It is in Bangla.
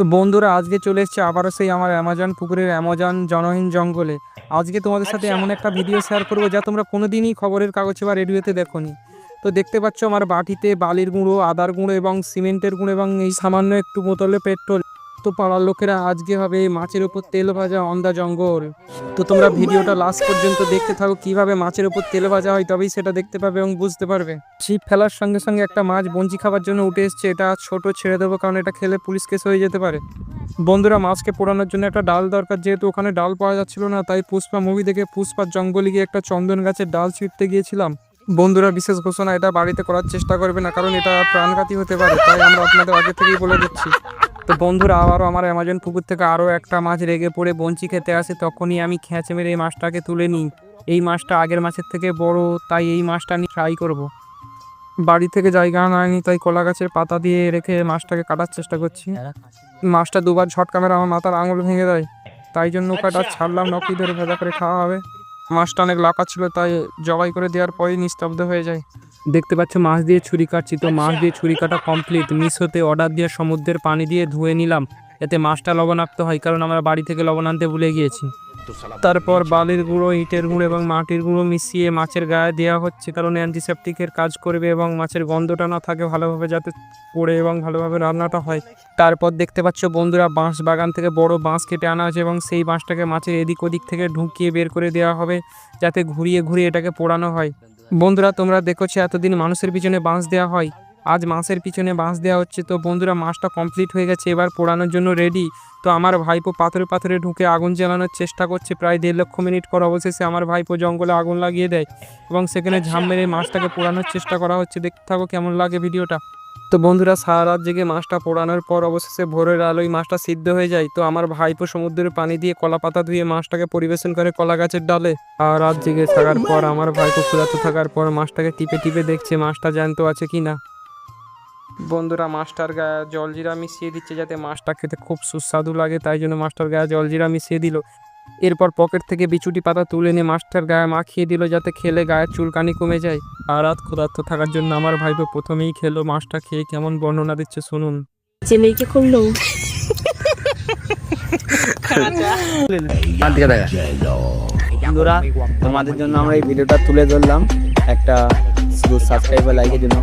তো বন্ধুরা আজকে চলে এসেছে আবারও সেই আমার অ্যামাজন পুকুরের অ্যামাজন জনহীন জঙ্গলে। আজকে তোমাদের সাথে এমন একটা ভিডিও শেয়ার করবো যা তোমরা কোনোদিনই খবরের কাগজে বা রেডিওতে দেখোনি। তো দেখতে পাচ্ছ আমার বাটিতে বালির গুঁড়ো, আদার গুঁড়ো এবং সিমেন্টের গুঁড়ো এবং এই সামান্য একটু বোতলে পেট্রোল। তো পাড়ার লোকেরা আজকে হবে মাছের উপর তেল ভাজা অন দা জঙ্গল। তো তোমরা ভিডিওটা লাস্ট পর্যন্ত দেখতে থাকো, কিভাবে মাছের উপর তেল ভাজা হয়, তবেই সেটা দেখতে পাবে এবং বুঝতে পারবে। ছিপ ফেলার সঙ্গে সঙ্গে একটা মাছ বঞ্চি খাবার জন্য উঠে এসছে। এটা ছোট ছেড়ে দেবো, কারণ এটা খেলে পুলিশ কেস হয়ে যেতে পারে। বন্ধুরা মাছকে পোড়ানোর জন্য একটা ডাল দরকার, যেহেতু ওখানে ডাল পাওয়া যাচ্ছিল না, তাই পুষ্পা মুভি দেখে পুষ্পার জঙ্গলে গিয়ে একটা চন্দন গাছের ডাল ছিঁড়তে গিয়েছিলাম। বন্ধুরা বিশেষ ঘোষণা, এটা বাড়িতে করার চেষ্টা করবে না, কারণ এটা প্রাণঘাতী হতে পারে, তাই আমরা আপনাদের আগে থেকেই বলে দিচ্ছি। তো বন্ধুরা আবারও আমার অ্যামাজন পুকুর থেকে আরও একটা মাছ রেগে পড়ে বঞ্চি খেতে আসে। তখনই আমি খেঁচে মেরে এই মাছটাকে তুলে নিই। এই মাছটা আগের মাছের থেকে বড়, তাই এই মাছটা আমি ফ্রাই করব। বাড়ি থেকে জায়গা আনায়নি, তাই কলা গাছের পাতা দিয়ে রেখে মাছটাকে কাটার চেষ্টা করছি। মাছটা দুবার ঝটকা মেরে আমার মাথার আঙুল ভেঙে দেয়, তাই জন্য কাটা ছাড়লাম, নখি ধরে ভেজা করে খাওয়া হবে। মাছটা অনেক লাফা ছিল, তাই জবাই করে দেওয়ার পরেই নিস্তব্ধ হয়ে যায়। দেখতে পাচ্ছ মাছ দিয়ে ছুরি কাটছি। তো মাছ দিয়ে ছুরি কাটা কমপ্লিট। মিশোতে অর্ডার দিয়ে সমুদ্রের পানি দিয়ে ধুয়ে নিলাম, এতে মাছটা লবণাক্ত হয়, কারণ আমরা বাড়ি থেকে লবণ আনতে ভুলে গিয়েছি। তারপর বালির গুঁড়ো, ইটের গুঁড়ো এবং মাটির গুঁড়ো মিশিয়ে মাছের গায়ে দেওয়া হচ্ছে, কারণ অ্যান্টিসেপটিকের কাজ করবে এবং মাছের গন্ধটা না থাকে ভালোভাবে, যাতে পড়ে এবং ভালোভাবে রান্নাটা হয়। তারপর দেখতে পাচ্ছ বন্ধুরা বাঁশ বাগান থেকে বড় বাঁশ কেটে আনা আছে এবং সেই বাঁশটাকে মাছের এদিক ওদিক থেকে ঢুকিয়ে বের করে দেওয়া হবে, যাতে ঘুরিয়ে ঘুরিয়ে এটাকে পোড়ানো হয়। বন্ধুরা তোমরা দেখেছো এতদিন মানুষের পিছনে বাঁশ দেওয়া হয়, আজ মাছের পিছনে বাঁশ দেওয়া হচ্ছে। তো বন্ধুরা মাছটা কমপ্লিট হয়ে গেছে, এবার পোড়ানোর জন্য রেডি। তো আমার ভাইপো পাথরে পাথরে ঢুকে আগুন জ্বালানোর চেষ্টা করছে। প্রায় 1.5 লক্ষ মিনিট পর অবশেষে আমার ভাইপো জঙ্গলে আগুন লাগিয়ে দেয় এবং সেখানে ঝাঁপ মেরে মাছটাকে পোড়ানোর চেষ্টা করা হচ্ছে। দেখতে থাকো কেমন লাগে ভিডিওটা। তো বন্ধুরা সারা রাত জেগে মাছটা পোড়ানোর পর অবশেষে ভোরের আলোয় মাছটা সিদ্ধ হয়ে যায়। তো আমার ভাইপো সমুদ্রের পানি দিয়ে কলা পাতা ধুয়ে মাছটাকে পরিবেশন করে কলা গাছের ডালে। আর রাত জেগে থাকার পর আমার ভাইপো ক্ষুধার্ত থাকার পর মাছটাকে টিপে টিপে দেখছে মাছটা জ্যান্ত আছে কিনা। বন্ধুরা মাছটার গায়ে জলজিরা মিশিয়ে দিচ্ছে, যাতে মাছটা খেতে খুব সুস্বাদু লাগে, তাই জন্য মাছটার গায়ে জলজিরা মিশিয়ে দিল। এরপর পকেট থেকে বিচুটি পাতা তুলে নিয়ে মাছটার গায়ে মাখিয়ে দিল, যাতে খেলে গায়ের চুলকানি কমে যায়। আর রাত ক্ষুধার্ত থাকার জন্য আমার ভাইপো প্রথমেই খেলো। মাছটা খেয়ে কেমন বর্ণনা দিচ্ছে শুনুন। ছেলেকে করলো বন্ধুরা তোমাদের জন্য আমরা এই ভিডিওটা তুলে ধরলাম, একটা শুধু সাবস্ক্রাইব লাইকের জন্য।